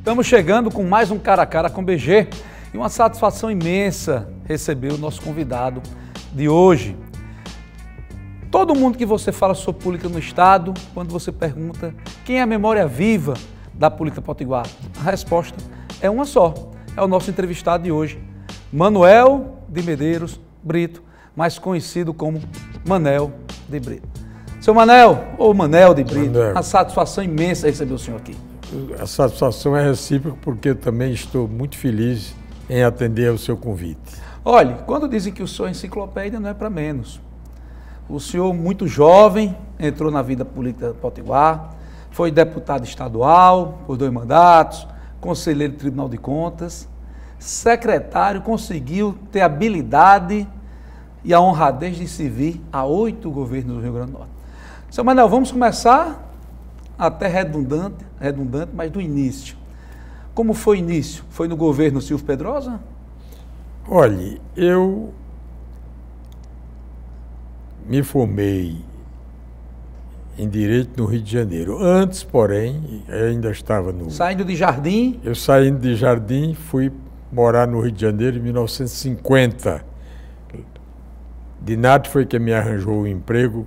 Estamos chegando com mais um Cara a Cara com BG e uma satisfação imensa receber o nosso convidado de hoje. Todo mundo que você fala sobre política no Estado, quando você pergunta quem é a memória viva da política potiguar, a resposta é uma só, é o nosso entrevistado de hoje, Manuel de Medeiros Brito, mais conhecido como Manel de Brito. Seu Manel, ou Manel de Brito, uma satisfação imensa receber o senhor aqui. A satisfação é recíproca porque eu também estou muito feliz em atender ao seu convite. Olha, quando dizem que o senhor é enciclopédia, não é para menos. O senhor, muito jovem, entrou na vida política potiguar, foi deputado estadual por 2 mandatos, conselheiro do Tribunal de Contas, secretário, conseguiu ter habilidade e a honradez de servir a 8 governos do Rio Grande do Norte. Seu Manel, vamos começar até redundante, mas do início. Como foi o início? Foi no governo Silvio Pedrosa? Olhe, eu me formei em Direito no Rio de Janeiro. Antes, porém, eu ainda estava no... Saindo de Jardim? Eu saindo de Jardim, fui morar no Rio de Janeiro em 1950. Dinardi foi quem me arranjou o emprego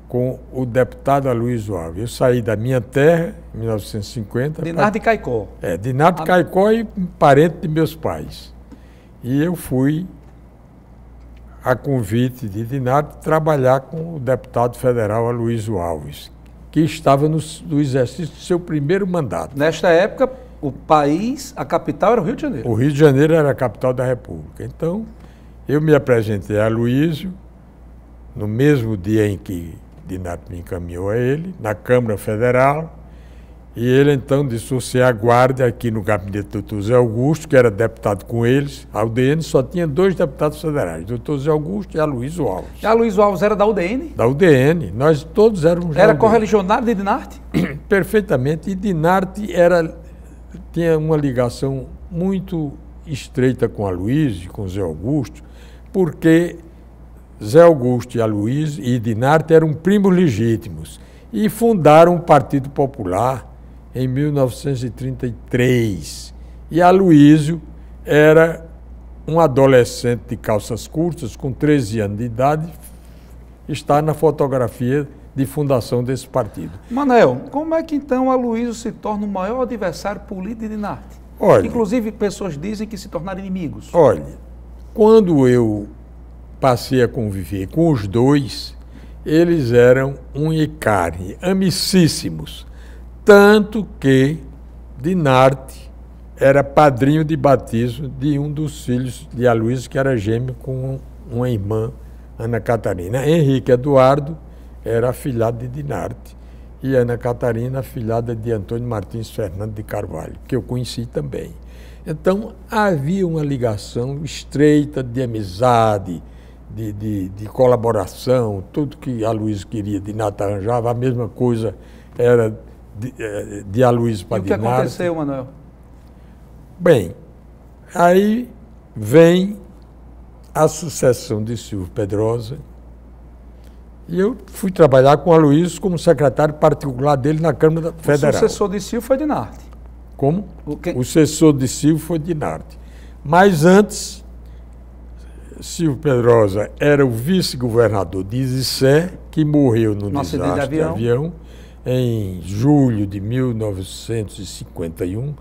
com o deputado Aloysio Alves. Eu saí da minha terra em 1950. Dinardi Caicó. Dinardi Caicó e parente de meus pais. E eu fui, a convite de Dinardi, trabalhar com o deputado federal Aloysio Alves, que estava no exercício do seu primeiro mandato. Nesta época, o país, a capital era o Rio de Janeiro. O Rio de Janeiro era a capital da República. Então, eu me apresentei a Aloysio no mesmo dia em que Dinardi me encaminhou a ele, na Câmara Federal, e ele então disse: você aguarde aqui no gabinete do Dr. Zé Augusto, que era deputado com eles. A UDN só tinha 2 deputados federais, Dr. Zé Augusto e Aloysio Alves. E Aloysio Alves era da UDN? Da UDN, nós todos éramos Era correligionário de Dinardi? Perfeitamente, e Dinardi tinha uma ligação muito estreita com Aloysio, com Zé Augusto, porque Zé Augusto e Aloysio e Dinardi eram primos legítimos e fundaram o Partido Popular em 1933. E Aloysio era um adolescente de calças curtas, com 13 anos de idade, está na fotografia de fundação desse partido. Manel, como é que então Aloysio se torna o maior adversário político de Dinardi? Olha, inclusive, pessoas dizem que se tornaram inimigos. Olha, quando eu passei a conviver com os dois, eles eram unha e carne, amicíssimos. Tanto que Dinardi era padrinho de batismo de um dos filhos de Aloysio, que era gêmeo com uma irmã, Ana Catarina. Henrique Eduardo era afilhado de Dinardi e Ana Catarina, afilhada de Antônio Martins Fernando de Carvalho, que eu conheci também. Então, havia uma ligação estreita de amizade, de colaboração. Tudo que Aloysio queria, Dinardi arranjava, a mesma coisa era de Aloysio para Dinardi. E o que aconteceu, Manuel? Bem, aí vem a sucessão de Silvio Pedrosa e eu fui trabalhar com Aloysio como secretário particular dele na Câmara Federal. O sucessor de Silvio foi Dinardi. Como? O sucessor de Silvio foi Dinardi. Mas antes, Silvio Pedrosa era o vice-governador de Isicé, que morreu no desastre de avião em julho de 1951.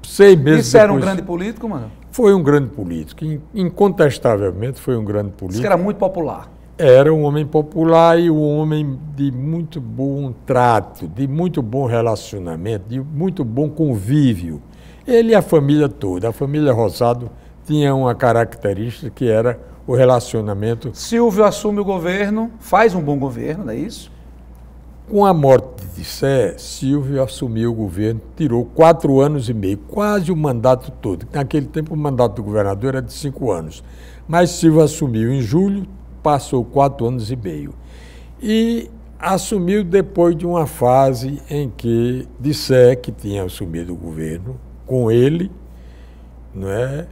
6 meses Isso era um grande político, mano? Foi um grande político, incontestavelmente foi um grande político. Isso que era muito popular. Era um homem popular e um homem de muito bom trato, de muito bom relacionamento, de muito bom convívio. Ele e a família toda, a família Rosado tinha uma característica que era o relacionamento. Silvio assume o governo, faz um bom governo, não é isso? Com a morte de Sé, Silvio assumiu o governo, tirou 4 anos e meio, quase o mandato todo. Naquele tempo o mandato do governador era de 5 anos. Mas Silvio assumiu em julho, passou 4 anos e meio. E assumiu depois de uma fase em que Sé, que tinha assumido o governo, com ele, não é?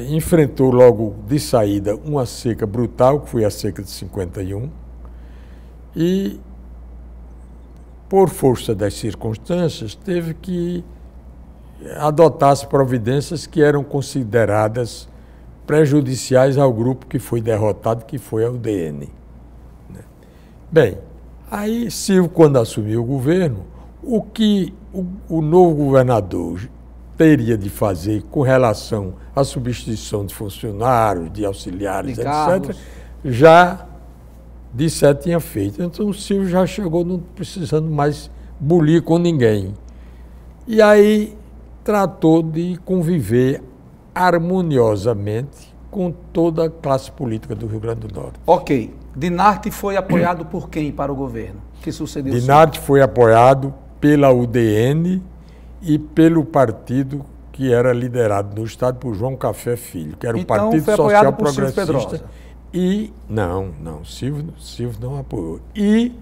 Enfrentou logo de saída uma seca brutal, que foi a seca de 51, e, por força das circunstâncias, teve que adotasse providências que eram consideradas prejudiciais ao grupo que foi derrotado, que foi a UDN. Bem, aí Silvio, quando assumiu o governo, o que o novo governador teria de fazer com relação à substituição de funcionários, de auxiliares, de etc., cargos, já de certo tinha feito. Então o Silvio já chegou não precisando mais bulir com ninguém. E aí tratou de conviver harmoniosamente com toda a classe política do Rio Grande do Norte. Ok. Dinarte foi apoiado por quem para o governo? Que sucedeu? Dinarte foi apoiado pela UDN e pelo partido que era liderado no estado por João Café Filho, que era o Então, Partido foi Social apoiado por Silvio Progressista. Pedrosa. E não, Silvio não apoiou. E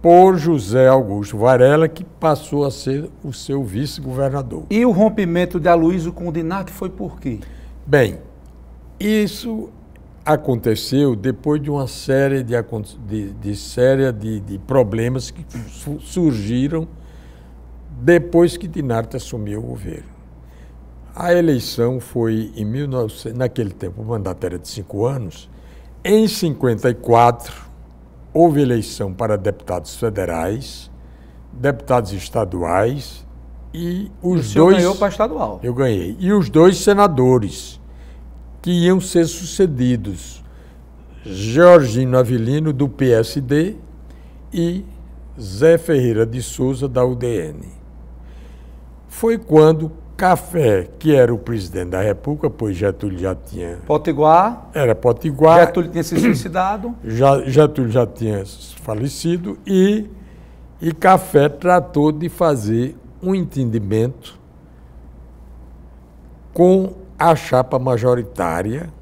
por José Augusto Varela, que passou a ser o seu vice-governador. E o rompimento de Aloysio com o Dinarte foi por quê? Bem, isso aconteceu depois de uma série de problemas que surgiram depois que Dinarte assumiu o governo. A eleição foi em 1900, naquele tempo o mandato era de 5 anos. Em 54, houve eleição para deputados federais, deputados estaduais e os dois... ganhou para estadual. Eu ganhei. E os 2 senadores que iam ser sucedidos, Georgino Avelino, do PSD, e Zé Ferreira de Souza, da UDN. Foi quando Café, que era o presidente da República, pois Getúlio já tinha... Potiguar. Era Potiguar. Getúlio tinha se suicidado. Getúlio já tinha falecido e Café tratou de fazer um entendimento com a chapa majoritária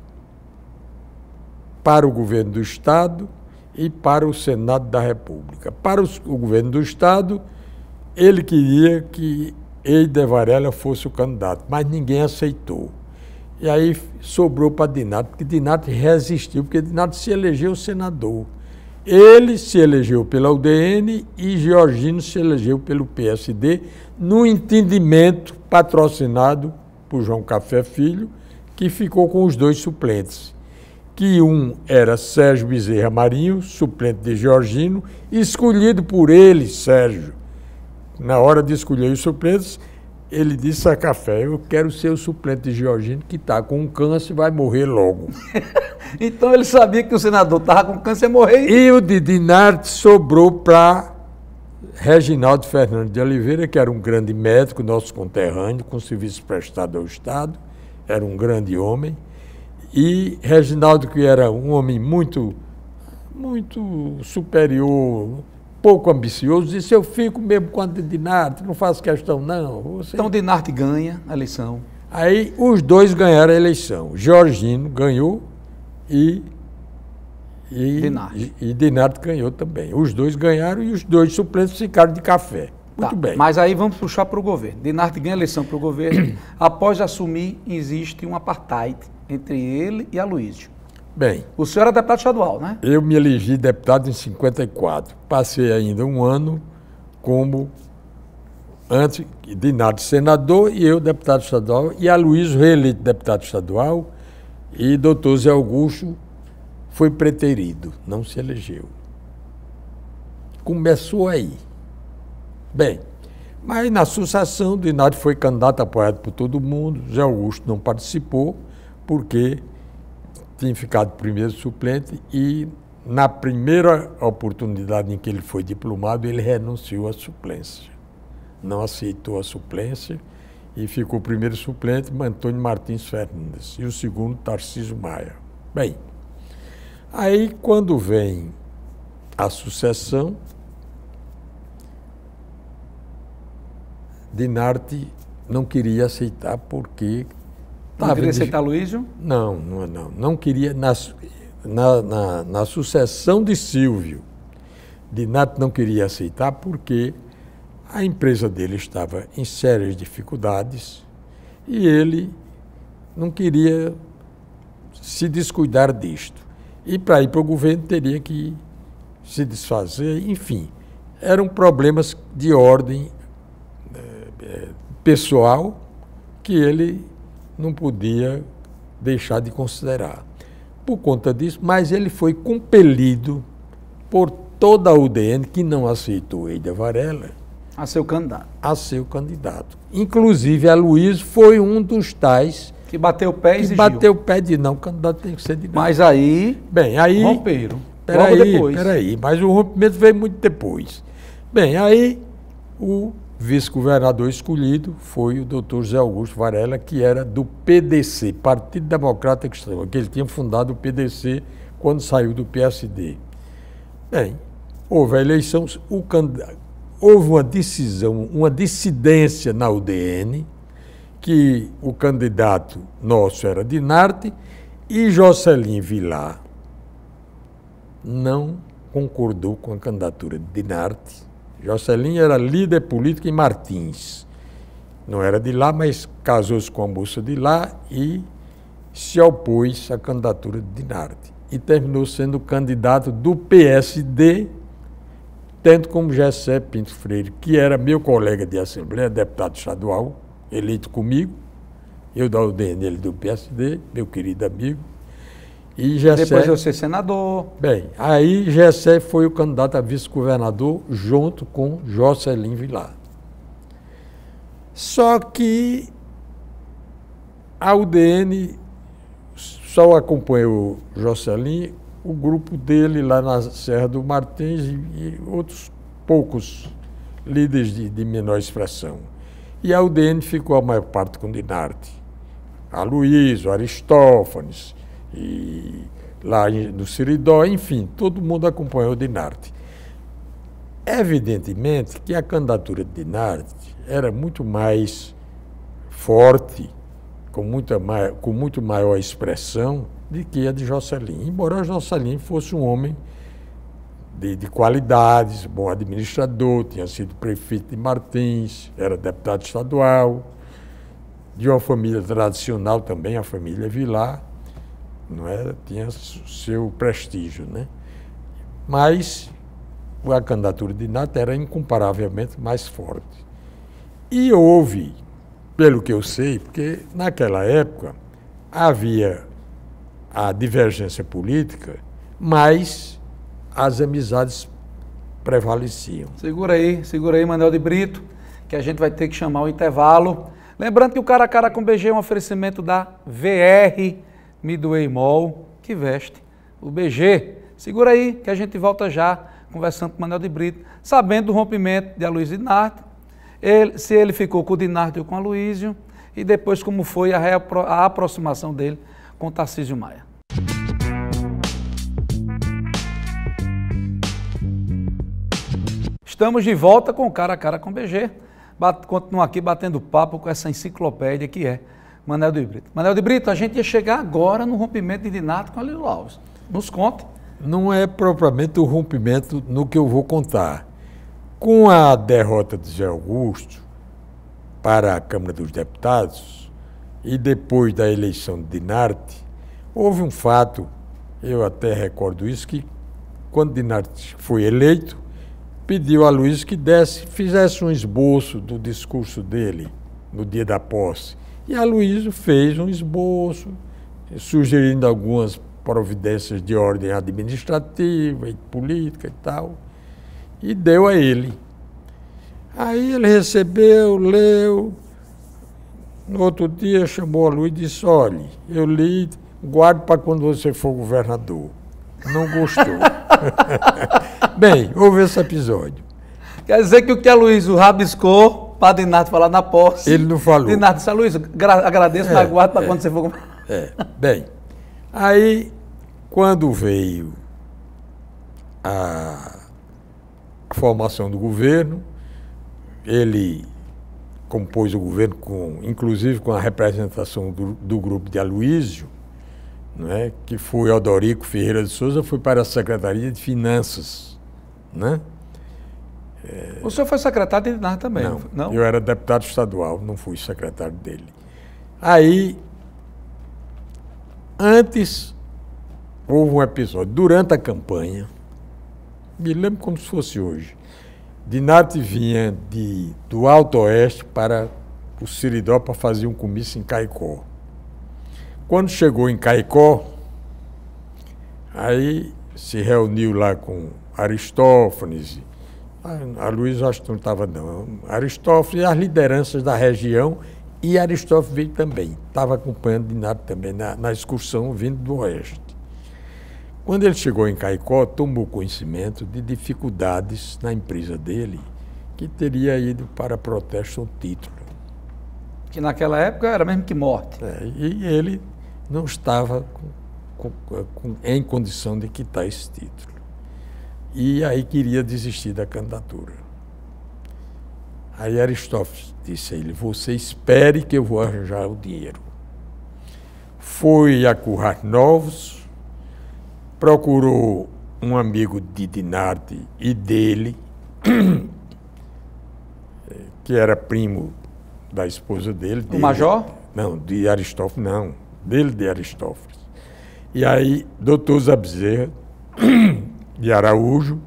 para o governo do Estado e para o Senado da República. Para o governo do Estado, ele queria que Eider Varela fosse o candidato, mas ninguém aceitou. E aí sobrou para Dinarte, porque Dinarte resistiu, porque Dinarte se elegeu senador. Ele se elegeu pela UDN e Georgino se elegeu pelo PSD, no entendimento patrocinado por João Café Filho, que ficou com os 2 suplentes. Que um era Sérgio Bezerra Marinho, suplente de Georgino, escolhido por ele, Sérgio. Na hora de escolher os suplentes, ele disse a Café: eu quero ser o suplente de Georgino, que está com um câncer e vai morrer logo. Então ele sabia que o senador estava com câncer e ia morrer. E o de Dinarte sobrou para Reginaldo Fernandes de Oliveira, que era um grande médico, nosso conterrâneo, com serviço prestado ao Estado, era um grande homem. E Reginaldo, que era um homem muito superior, pouco ambicioso, disse: eu fico mesmo com a Dinarte, não faço questão não. Você... Então Dinarte ganha a eleição. Aí os 2 ganharam a eleição. Georgino ganhou e Dinarte ganhou também. Os 2 ganharam e os 2 suplentes ficaram de Café. Muito bem. Mas aí vamos puxar para o governo. Dinarte ganha a eleição para o governo. Após assumir, existe um apartheid entre ele e Aloysio. Bem, o senhor era deputado estadual, né? Eu me elegi deputado em 54. Passei ainda um ano como, antes, Dinarte senador e eu deputado estadual, e Aloysio reeleito deputado estadual, e doutor Zé Augusto foi preterido, não se elegeu. Começou aí. Bem, mas na sucessão, Dinarte foi candidato apoiado por todo mundo, Zé Augusto não participou, porque tinha ficado primeiro suplente e, na primeira oportunidade em que ele foi diplomado, ele renunciou à suplência. Não aceitou a suplência e ficou primeiro suplente Antônio Martins Fernandes e o segundo Tarcísio Maia. Bem, aí quando vem a sucessão, Dinarte não queria aceitar porque... Não queria aceitar Aloysio? Não queria. Na sucessão de Silvio, Dinarte não queria aceitar porque a empresa dele estava em sérias dificuldades e ele não queria se descuidar disto. E para ir para o governo teria que se desfazer, enfim. Eram problemas de ordem pessoal que ele não podia deixar de considerar. Por conta disso, mas ele foi compelido por toda a UDN, que não aceitou Eida Varela, A ser o candidato. a ser o candidato. Inclusive, a Luiz foi um dos tais Que bateu o pé e que exigiu. bateu o pé de não, o candidato tem que ser de não. Mas aí, Bem, aí... romperam. Logo depois. Peraí, mas o rompimento veio muito depois. Bem, aí o vice-governador escolhido foi o doutor José Augusto Varela, que era do PDC, Partido Democrático Extremo, que ele tinha fundado o PDC quando saiu do PSD. Bem, houve a eleição, houve uma decisão, uma dissidência na UDN, que o candidato nosso era Dinarte e Jocelyn Vilar não concordou com a candidatura de Dinarte. Jocelyn era líder político em Martins. Não era de lá, mas casou-se com a moça de lá e se opôs à candidatura de Dinarte. E terminou sendo candidato do PSD, tendo como Gessé Pinto Freire, que era meu colega de Assembleia, deputado estadual, eleito comigo, eu da UDN, ele do PSD, meu querido amigo. E Gessé, depois eu ser senador. Bem, aí Gessé foi o candidato a vice-governador junto com Jocelyn Vilar. Só que a UDN só acompanhou Jocelyn, o grupo dele lá na Serra do Martins e outros poucos líderes de menor expressão. E a UDN ficou a maior parte com Dinarte. A Luiz, o Aristófanes, e lá no Seridó, enfim, todo mundo acompanhou Dinarte. Evidentemente que a candidatura de Dinarte era muito mais forte, com muito maior expressão do que a de Jocelyn. Embora Jocelyn fosse um homem de qualidades, bom administrador, tinha sido prefeito de Martins, era deputado estadual, de uma família tradicional também, a família Vilar, não é? Tinha seu prestígio, né? Mas a candidatura de Dinarte era incomparavelmente mais forte. E houve, pelo que eu sei, porque naquela época havia a divergência política, mas as amizades prevaleciam. Segura aí, Manuel de Brito, que a gente vai ter que chamar o intervalo. Lembrando que o Cara a Cara com BG é um oferecimento da VR Midway Mall, que veste o BG. Segura aí, que a gente volta já, conversando com o Manuel de Brito, sabendo do rompimento de Aloysio Dinarte, se ele ficou com o Dinarte ou com o Aloysio, e depois como foi a aproximação dele com o Tarcísio Maia. Estamos de volta com o Cara a Cara com BG. Continuo aqui batendo papo com essa enciclopédia que é Manuel de Brito. Manuel de Brito, a gente ia chegar agora no rompimento de Dinarte com Aloysio Alves. Nos conte. Não é propriamente o rompimento no que eu vou contar. Com a derrota de Zé Augusto para a Câmara dos Deputados e depois da eleição de Dinarte, houve um fato, eu até recordo isso, que quando Dinarte foi eleito, pediu a Luiz que fizesse um esboço do discurso dele no dia da posse. E a Luiz fez um esboço, sugerindo algumas providências de ordem administrativa e política e tal, e deu a ele. Aí ele recebeu, leu, no outro dia chamou a Luiz e disse: olha, eu li, guarde para quando você for governador. Não gostou. Bem, houve esse episódio. Quer dizer que o que a Aloysio rabiscou para Dinarte falar na posse. Ele não falou. Dinarte disse: Aloysio, agradeço, mas guarde para quando você for governador. Bem, aí quando veio a formação do governo, ele compôs o governo inclusive com a representação do grupo de Aloysio, né, que foi Aldorico Ferreira de Souza, foi para a Secretaria de Finanças, né? O senhor foi secretário de Dinarte também? Não, eu era deputado estadual, não fui secretário dele. Aí, antes, houve um episódio, durante a campanha, me lembro como se fosse hoje, Dinarte vinha do Alto Oeste para o Seridó para fazer um comício em Caicó. Quando chegou em Caicó, aí se reuniu lá com Aristófanes, a Luiz acho que não estava não, Aristófanes e as lideranças da região, e Aristófanes veio também, estava acompanhando Dinário também na excursão vindo do Oeste. Quando ele chegou em Caicó, tomou conhecimento de dificuldades na empresa dele, que teria ido para protesto ao título. Que naquela época era mesmo que morte. E ele não estava em condição de quitar esse título. E aí queria desistir da candidatura. Aí Aristófanes disse a ele: você espere que eu vou arranjar o dinheiro. Foi a Currais Novos, procurou um amigo de Dinarte e dele, que era primo da esposa dele. O Major? Não, de Aristófanes, não. Dele, de Aristófanes. E aí, doutor Zé Bezerra, de Araújo,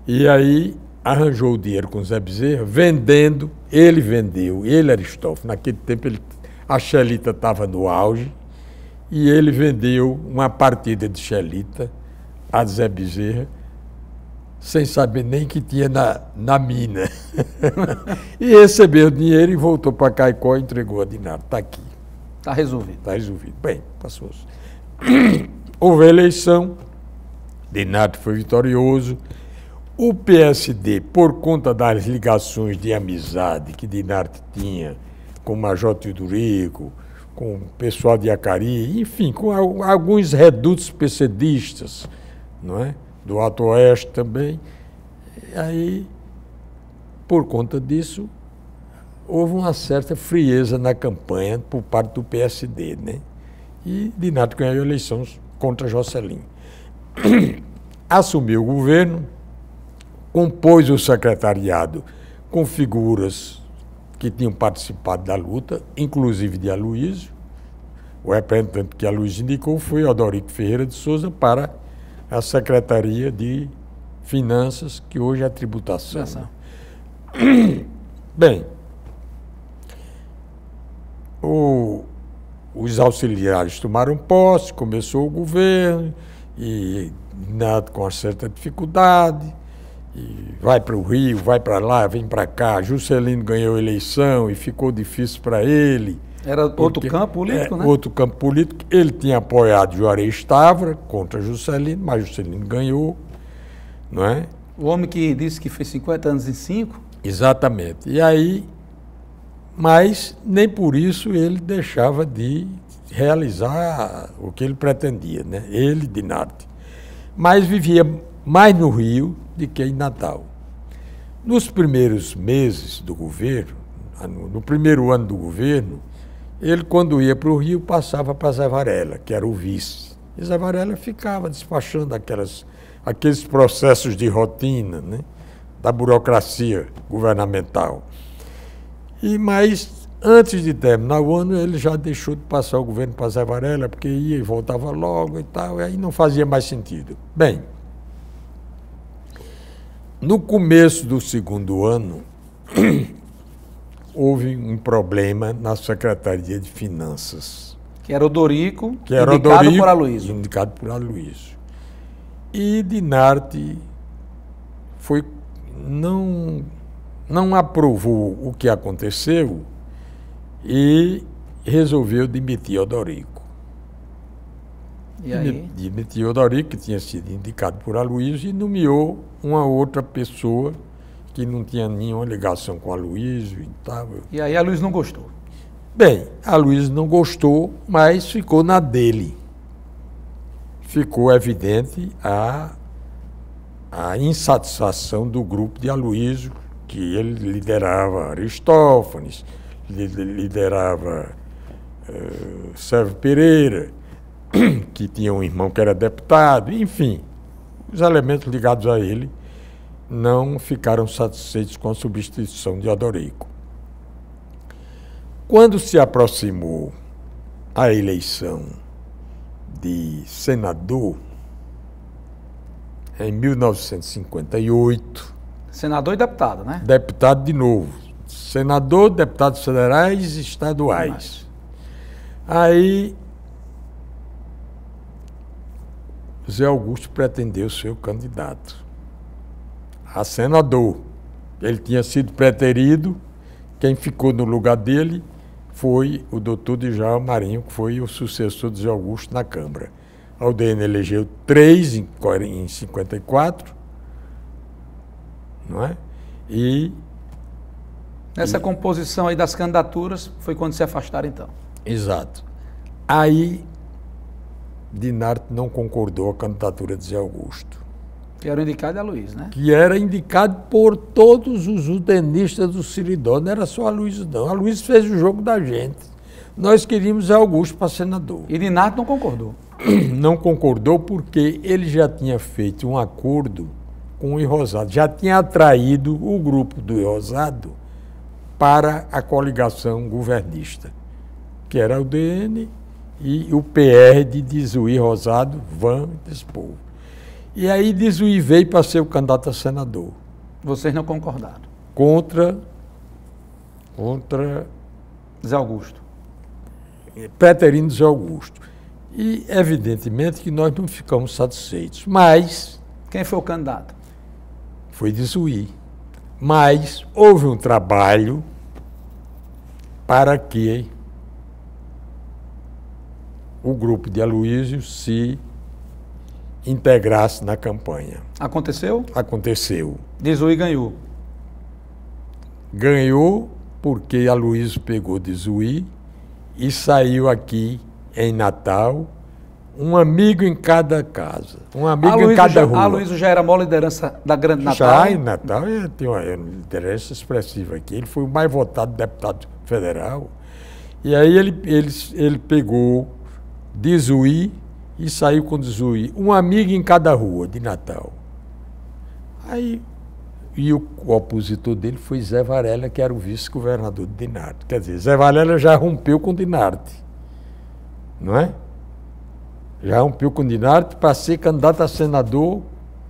e aí arranjou o dinheiro com o Zé Bezerra, vendendo, ele vendeu, ele Aristófanes, naquele tempo a Xelita estava no auge, e ele vendeu uma partida de Xelita a Zé Bezerra, sem saber nem que tinha na mina. E recebeu o dinheiro e voltou para Caicó e entregou a Dinário. Está aqui. Está resolvido. Está resolvido. Bem, passou. Houve a eleição, Dinário foi vitorioso. O PSD, por conta das ligações de amizade que Dinário tinha com o Major Teodorico, com o pessoal de Acari, enfim, com alguns redutos PCDistas, não é? Do Alto Oeste também. E aí, por conta disso, houve uma certa frieza na campanha por parte do PSD, né? E Dinário ganhou a eleição contra Jocelyn. Assumiu o governo, compôs o secretariado com figuras que tinham participado da luta, inclusive de Aloysio. O representante que Aloysio indicou foi Odorico Ferreira de Souza para a Secretaria de Finanças, que hoje é a tributação. Bem, os auxiliares tomaram posse, começou o governo, e nada com uma certa dificuldade, e vai para o Rio, vai para lá, vem para cá. Juscelino ganhou a eleição e ficou difícil para ele. Era outro campo político, né? Outro campo político. Ele tinha apoiado Juarez Távora contra Juscelino, mas Juscelino ganhou, não é? O homem que disse que fez 50 anos em 5. Exatamente. E aí, mas nem por isso ele deixava de realizar o que ele pretendia, né? Ele, Dinarte. Mas vivia mais no Rio do que em Natal. Nos primeiros meses do governo, no primeiro ano do governo, ele, quando ia para o Rio, passava para Zé Varela, que era o vice. E Zé Varela ficava despachando aqueles processos de rotina, né, da burocracia governamental. Mas, antes de terminar o ano, ele já deixou de passar o governo para Zé Varela, porque ia e voltava logo e tal, e aí não fazia mais sentido. Bem, no começo do segundo ano, houve um problema na Secretaria de Finanças. Que era Odorico, indicado por Aloysio. Indicado por Aloysio. E Dinarte não aprovou o que aconteceu e resolveu demitir Odorico. E aí? Demitiu Odorico, que tinha sido indicado por Aloysio, e nomeou uma outra pessoa que não tinha nenhuma ligação com Aloysio e tal. E aí Aloysio não gostou? Bem, Aloysio não gostou, mas ficou na dele. Ficou evidente a insatisfação do grupo de Aloysio, que ele liderava Aristófanes, liderava Sérgio Pereira, que tinha um irmão que era deputado, enfim, os elementos ligados a ele não ficaram satisfeitos com a substituição de Odorico. Quando se aproximou a eleição de senador, em 1958, Senador e deputado, né? Deputado de novo. Senador, deputados federais e estaduais. Aí, Zé Augusto pretendeu ser o candidato a senador. Ele tinha sido preterido, quem ficou no lugar dele foi o doutor Djalma Marinho, que foi o sucessor de Zé Augusto na Câmara. A UDN elegeu 3 em 54, não é? Nessa composição aí das candidaturas, foi quando se afastaram, então. Exato. Aí, Dinarte não concordou com a candidatura de Zé Augusto. Que era o indicado a Luiz, né? Que era indicado por todos os udenistas do Seridó, não era só a Luiz, não. A Luiz fez o jogo da gente. Nós queríamos Zé Augusto para senador. E Dinarte não concordou. Não concordou porque ele já tinha feito um acordo com o Irrosado, já tinha atraído o grupo do Irrosado para a coligação governista, que era o DN e o PR de Dizuí Rosado, Van Despovo. E aí Dizuí veio para ser o candidato a senador. Vocês não concordaram? Contra Zé Augusto. preterindo Zé Augusto. E, evidentemente, que nós não ficamos satisfeitos. Mas... Quem foi o candidato? Foi Dizuí. Mas houve um trabalho para que o grupo de Aloysio se integrasse na campanha. Aconteceu? Aconteceu. Dizuí ganhou. Ganhou porque Aloysio pegou Dizuí e saiu aqui em Natal, um amigo em cada casa, um amigo em cada rua. Aloysio já era a maior liderança da Grande Natal? Já em Natal, tem uma liderança expressiva aqui. Ele foi o mais votado deputado federal. E aí ele pegou Dizuí e saiu com Dizuí, um amigo em cada rua de Natal. Aí, e o opositor dele foi Zé Varela, que era o vice-governador de Dinarte. Quer dizer, Zé Varela já rompeu com Dinarte, não é? Já rompeu com Dinarte para ser candidato a senador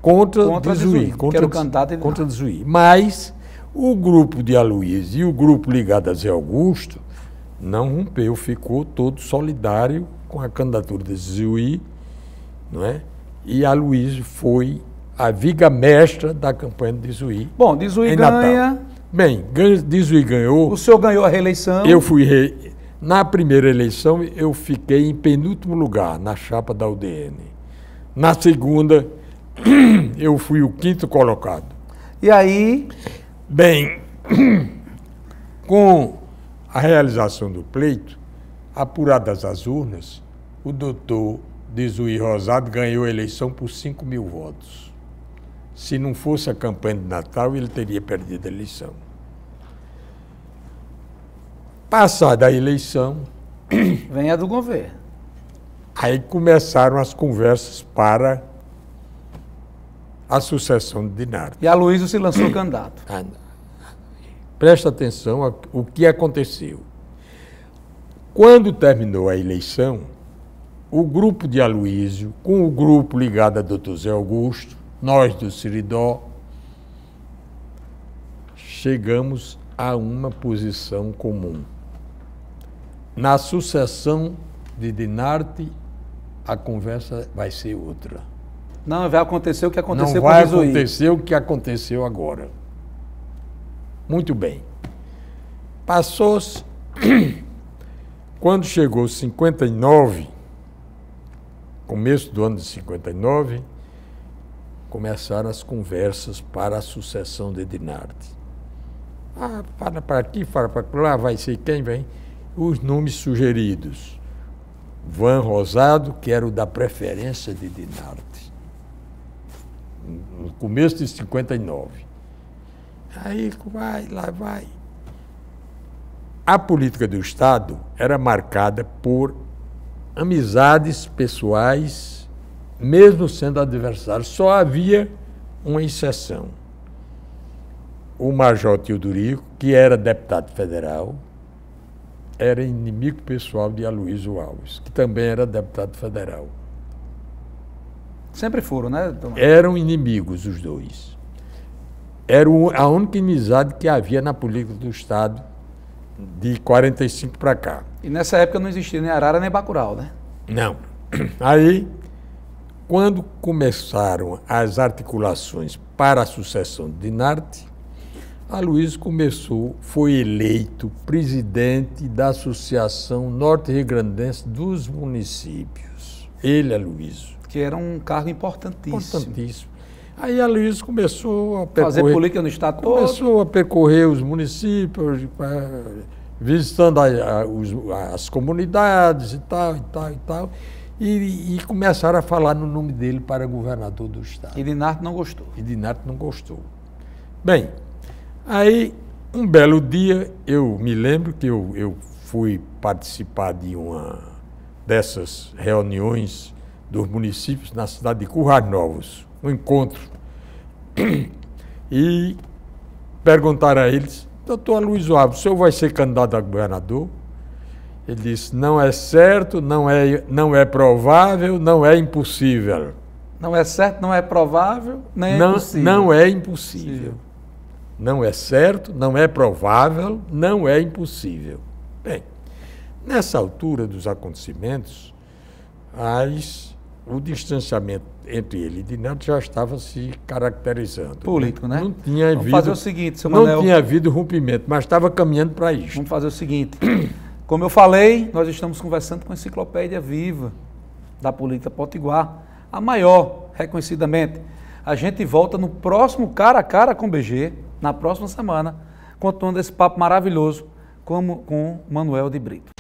contra Dizuí. Contra Dizuí. Mas o grupo de Aloysio e o grupo ligado a Zé Augusto não rompeu, ficou todo solidário com a candidatura de Dizuí, não é? E Aloysio foi a viga mestra da campanha de Dizuí. Bom, Dizuí ganha. Natal. Bem, Dizuí ganhou. O senhor ganhou a reeleição. Eu fui na primeira eleição eu fiquei em penúltimo lugar na chapa da UDN. Na segunda eu fui o 5º colocado. E aí? Bem, com a realização do pleito, apuradas as urnas, o doutor Dizuí Rosado ganhou a eleição por 5.000 votos. Se não fosse a campanha de Natal, ele teria perdido a eleição. Passada a eleição... Vem a do governo. Aí começaram as conversas para a sucessão de Dinarte. E Aloysio se lançou candidato. Presta atenção ao que aconteceu. Quando terminou a eleição, o grupo de Aloysio, com o grupo ligado a Dr. Zé Augusto, nós do Seridó, chegamos a uma posição comum. Na sucessão de Dinarte, a conversa vai ser outra. Não vai acontecer o que aconteceu com Dizuí. Dizuí. Não vai acontecer o que aconteceu agora. Muito bem. Passou-se... Quando chegou 59, começo do ano de 59, começaram as conversas para a sucessão de Dinarte. Fala para aqui, fala para lá, vai ser quem vem? Os nomes sugeridos. Van Rosado, que era o da preferência de Dinarte, no começo de 59. Aí vai, lá vai. A política do Estado era marcada por amizades pessoais, mesmo sendo adversários. Só havia uma exceção. O Major Teodorico, que era deputado federal, era inimigo pessoal de Aloysio Alves, que também era deputado federal. Sempre foram, né, Tomás? Eram inimigos os dois. era a única inimizade que havia na política do Estado de 45 para cá. E nessa época não existia nem Arara nem Bacurau, né? Não. Aí, quando começaram as articulações para a sucessão de Dinarte, Aloysio foi eleito presidente da Associação Norte-Rio-Grandense dos Municípios. Ele, Aloysio. Que era um cargo importantíssimo. Importantíssimo. Aí Aloysio começou a fazer política no estado todo. Começou a percorrer os municípios, visitando as comunidades e tal. E começaram a falar no nome dele para governador do estado. E Dinarte não gostou. Bem, aí um belo dia, eu me lembro que eu fui participar de uma dessas reuniões dos municípios na cidade de Currais Novos, um encontro, e perguntaram a eles: doutor Aloysio Alves, o senhor vai ser candidato a governador? Ele disse: não é certo, não é provável, não é impossível. Não é certo, não é provável, nem é impossível. Não é impossível. Não é certo, não é provável, não é impossível. Bem, nessa altura dos acontecimentos, o distanciamento entre ele e Dinarte já estava se caracterizando. Político, né? Não tinha havido, fazer o seguinte, seu Manel. Não tinha havido rompimento, mas estava caminhando para isso. Vamos fazer o seguinte. Como eu falei, nós estamos conversando com a enciclopédia viva da política potiguar, a maior, reconhecidamente. A gente volta no próximo Cara a Cara com o BG, na próxima semana, continuando esse papo maravilhoso com Manuel de Brito.